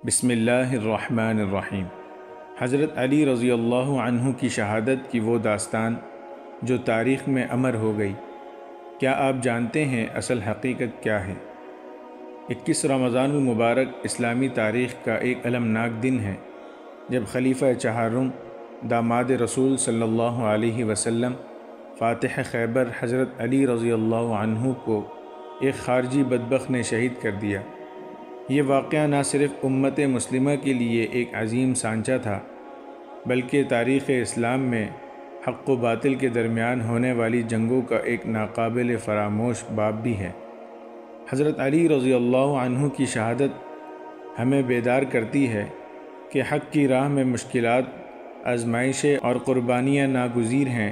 بسم اللہ الرحمن الرحیم۔ حضرت علی رضی اللہ عنہ کی شہادت کی وہ داستان جو تاریخ میں امر ہو گئی، کیا آپ جانتے ہیں اصل حقیقت کیا ہے؟ 21 رمضان المبارک اسلامی تاریخ کا ایک المناک دن ہے جب خلیفہ چہارم داماد رسول صلی اللہ علیہ وسلم فاتح خیبر حضرت علی رضی اللہ عنہ کو ایک خارجی بدبخت نے شہید کر دیا۔ یہ واقعہ نہ صرف امت مسلمہ کے لیے ایک عظیم سانچہ تھا بلکہ تاریخ اسلام میں حق و باطل کے درمیان ہونے والی جنگوں کا ایک ناقابل فراموش باب بھی ہے۔ حضرت علی رضی اللہ عنہ کی شہادت ہمیں بیدار کرتی ہے کہ حق کی راہ میں مشکلات، آزمائشیں اور قربانیاں ناگزیر ہیں،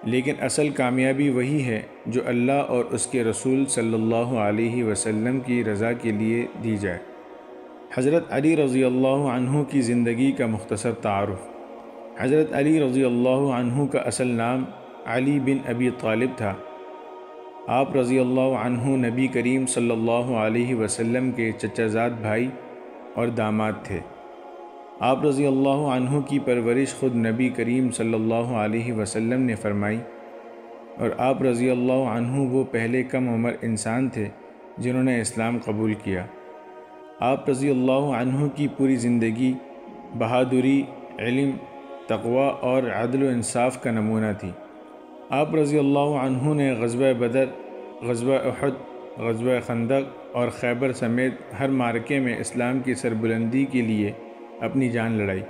لیکن اصل کامیابی وہی ہے جو اللہ اور اس کے رسول صلی اللہ علیہ وسلم کی رضا کے لیے دی جائے۔ حضرت علی رضی اللہ عنہ کی زندگی کا مختصر تعارف۔ حضرت علی رضی اللہ عنہ کا اصل نام علی بن ابی طالب تھا۔ آپ رضی اللہ عنہ نبی کریم صلی اللہ علیہ وسلم کے چچا زاد بھائی اور داماد تھے۔ آپ رضی اللہ عنہ کی پرورش خود نبی کریم صلی اللہ علیہ وسلم نے فرمائی، اور آپ رضی اللہ عنہ وہ پہلے کم عمر انسان تھے جنہوں نے اسلام قبول کیا۔ آپ رضی اللہ عنہ کی پوری زندگی بہادری، علم، تقوی اور عدل و انصاف کا نمونہ تھی۔ آپ رضی اللہ عنہ نے غزوہ بدر، غزوہ احد، غزوہ خندق اور خیبر سمیت ہر معرکے میں اسلام کی سربلندی کے لیے اپنی جان لڑائی۔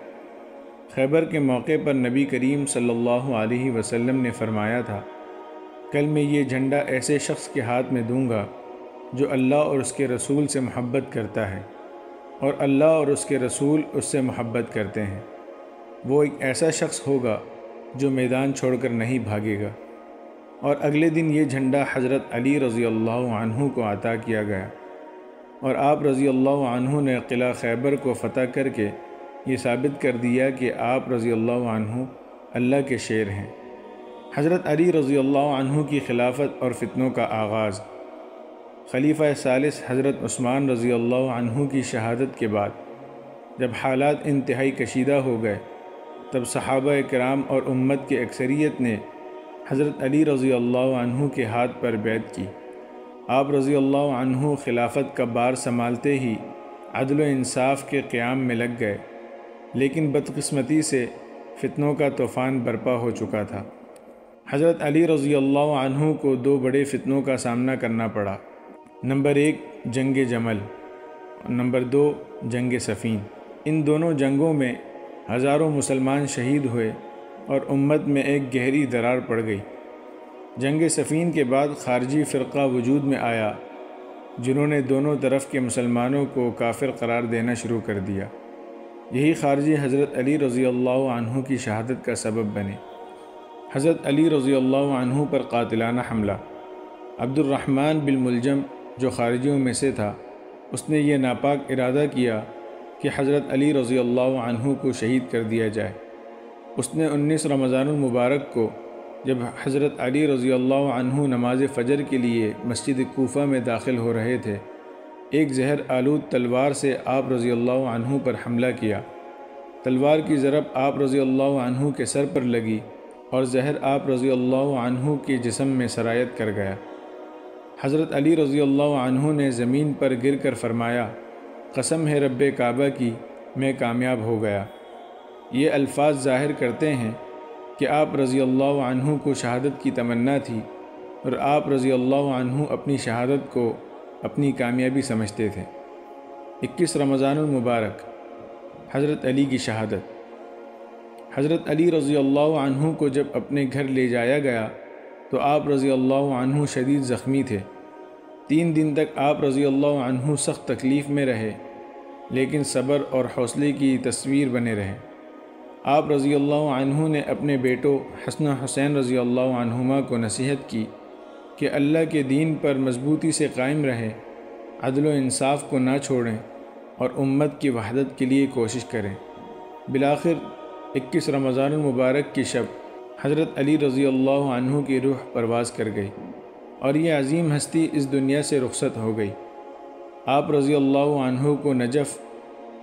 خیبر کے موقع پر نبی کریم صلی اللہ علیہ وسلم نے فرمایا تھا، کل میں یہ جھنڈا ایسے شخص کے ہاتھ میں دوں گا جو اللہ اور اس کے رسول سے محبت کرتا ہے اور اللہ اور اس کے رسول اس سے محبت کرتے ہیں۔ وہ ایک ایسا شخص ہوگا جو میدان چھوڑ کر نہیں بھاگے گا۔ اور اگلے دن یہ جھنڈا حضرت علی رضی اللہ عنہ کو عطا کیا گیا، اور آپ رضی اللہ عنہ نے قلعہ خیبر کو فتح کر کے یہ ثابت کر دیا کہ آپ رضی اللہ عنہ اللہ کے شیر ہیں۔ حضرت علی رضی اللہ عنہ کی خلافت اور فتنوں کا آغاز۔ خلیفہ ثالث حضرت عثمان رضی اللہ عنہ کی شہادت کے بعد جب حالات انتہائی کشیدہ ہو گئے، تب صحابہ کرام اور امت کی اکثریت نے حضرت علی رضی اللہ عنہ کے ہاتھ پر بیعت کی۔ آپ رضی اللہ عنہ خلافت کا بار سنبھالتے ہی عدل و انصاف کے قیام میں لگ گئے، لیکن بدقسمتی سے فتنوں کا طوفان برپا ہو چکا تھا۔ حضرت علی رضی اللہ عنہ کو دو بڑے فتنوں کا سامنا کرنا پڑا۔ نمبر 1 جنگ جمل اور نمبر 2 جنگ صفین۔ ان دونوں جنگوں میں ہزاروں مسلمان شہید ہوئے اور امت میں ایک گہری درار پڑ گئی۔ جنگ صفین کے بعد خارجی فرقہ وجود میں آیا جنہوں نے دونوں طرف کے مسلمانوں کو کافر قرار دینا شروع کر دیا۔ یہی خارجی حضرت علی رضی اللہ عنہ کی شہادت کا سبب بنے۔ حضرت علی رضی اللہ عنہ پر قاتلانہ حملہ۔ عبد الرحمن بن ملجم جو خارجیوں میں سے تھا، اس نے یہ ناپاک ارادہ کیا کہ حضرت علی رضی اللہ عنہ کو شہید کر دیا جائے۔ اس نے 19 رمضان المبارک کو جب حضرت علی رضی اللہ عنہ نماز فجر کے لیے مسجد کوفہ میں داخل ہو رہے تھے، ایک زہر آلود تلوار سے آپ رضی اللہ عنہ پر حملہ کیا۔ تلوار کی ضرب آپ رضی اللہ عنہ کے سر پر لگی اور زہر آپ رضی اللہ عنہ کے جسم میں سرایت کر گیا۔ حضرت علی رضی اللہ عنہ نے زمین پر گر کر فرمایا، قسم ہے رب کعبہ کی، میں کامیاب ہو گیا۔ یہ الفاظ ظاہر کرتے ہیں کہ آپ رضی اللہ عنہ کو شہادت کی تمنا تھی اور آپ رضی اللہ عنہ اپنی شہادت کو اپنی کامیابی سمجھتے تھے۔ 21 رمضان المبارک حضرت علی کی شہادت۔ حضرت علی رضی اللہ عنہ کو جب اپنے گھر لے جایا گیا تو آپ رضی اللہ عنہ شدید زخمی تھے۔ 3 دن تک آپ رضی اللہ عنہ سخت تکلیف میں رہے، لیکن صبر اور حوصلے کی تصویر بنے رہے۔ آپ رضی اللہ عنہ نے اپنے بیٹوں حسن و حسین رضی اللہ عنہما کو نصیحت کی کہ اللہ کے دین پر مضبوطی سے قائم رہیں، عدل و انصاف کو نہ چھوڑیں اور امت کی وحدت کے لیے کوشش کریں۔ بالآخر 21 رمضان المبارک کی شب حضرت علی رضی اللہ عنہ کی روح پرواز کر گئی اور یہ عظیم ہستی اس دنیا سے رخصت ہو گئی۔ آپ رضی اللہ عنہ کو نجف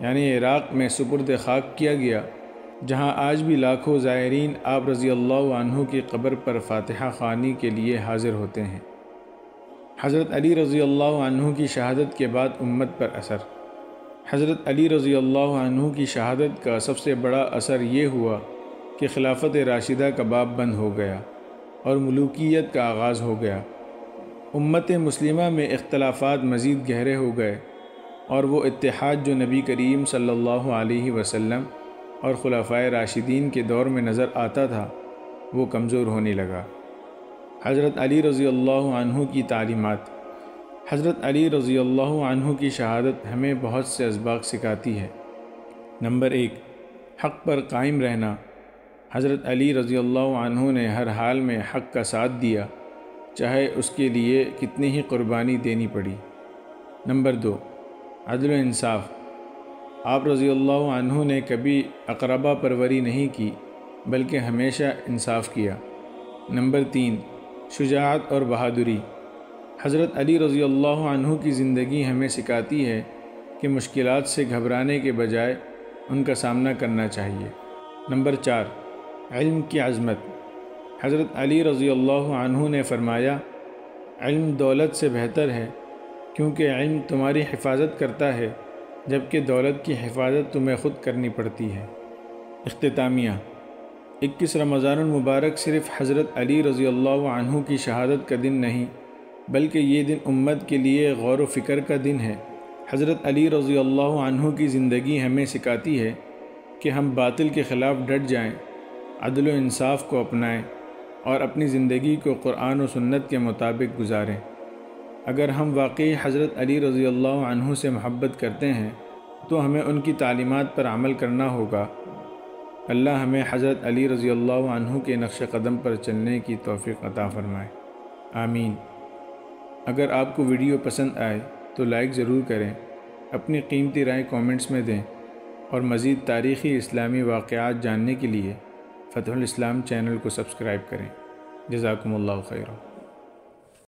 یعنی عراق میں سپرد خاک کیا گیا، جہاں آج بھی لاکھوں زائرین آپ رضی اللہ عنہ کی قبر پر فاتحہ خوانی کے لیے حاضر ہوتے ہیں۔ حضرت علی رضی اللہ عنہ کی شہادت کے بعد امت پر اثر۔ حضرت علی رضی اللہ عنہ کی شہادت کا سب سے بڑا اثر یہ ہوا کہ خلافت راشدہ کا باب بند ہو گیا اور ملوکیت کا آغاز ہو گیا۔ امت مسلمہ میں اختلافات مزید گہرے ہو گئے اور وہ اتحاد جو نبی کریم صلی اللہ علیہ وسلم اور خلفائے راشدین کے دور میں نظر آتا تھا وہ کمزور ہونے لگا۔ حضرت علی رضی اللہ عنہ کی تعلیمات۔ حضرت علی رضی اللہ عنہ کی شہادت ہمیں بہت سے اسباق سکھاتی ہے۔ نمبر 1، حق پر قائم رہنا۔ حضرت علی رضی اللہ عنہ نے ہر حال میں حق کا ساتھ دیا، چاہے اس کے لیے کتنی ہی قربانی دینی پڑی۔ نمبر 2، عدل و انصاف۔ آپ رضی اللہ عنہ نے کبھی اقربا پروری نہیں کی بلکہ ہمیشہ انصاف کیا۔ نمبر 3، شجاعت اور بہادری۔ حضرت علی رضی اللہ عنہ کی زندگی ہمیں سکھاتی ہے کہ مشکلات سے گھبرانے کے بجائے ان کا سامنا کرنا چاہیے۔ نمبر 4، علم کی عظمت۔ حضرت علی رضی اللہ عنہ نے فرمایا، علم دولت سے بہتر ہے کیونکہ علم تمہاری حفاظت کرتا ہے جبکہ دولت کی حفاظت تمہیں خود کرنی پڑتی ہے۔ اختتامیہ۔ 21 رمضان المبارک صرف حضرت علی رضی اللہ عنہ کی شہادت کا دن نہیں بلکہ یہ دن امت کے لیے غور و فکر کا دن ہے۔ حضرت علی رضی اللہ عنہ کی زندگی ہمیں سکھاتی ہے کہ ہم باطل کے خلاف ڈٹ جائیں، عدل و انصاف کو اپنائیں اور اپنی زندگی کو قرآن و سنت کے مطابق گزاریں۔ اگر ہم واقعی حضرت علی رضی اللہ عنہ سے محبت کرتے ہیں تو ہمیں ان کی تعلیمات پر عمل کرنا ہوگا۔ اللہ ہمیں حضرت علی رضی اللہ عنہ کے نقش قدم پر چلنے کی توفیق عطا فرمائے، آمین۔ اگر آپ کو ویڈیو پسند آئے تو لائک ضرور کریں، اپنی قیمتی رائے کومنٹس میں دیں اور مزید تاریخی اسلامی واقعات جاننے کے لیے فتح الاسلام چینل کو سبسکرائب کریں۔ جزاکم اللہ خیرا۔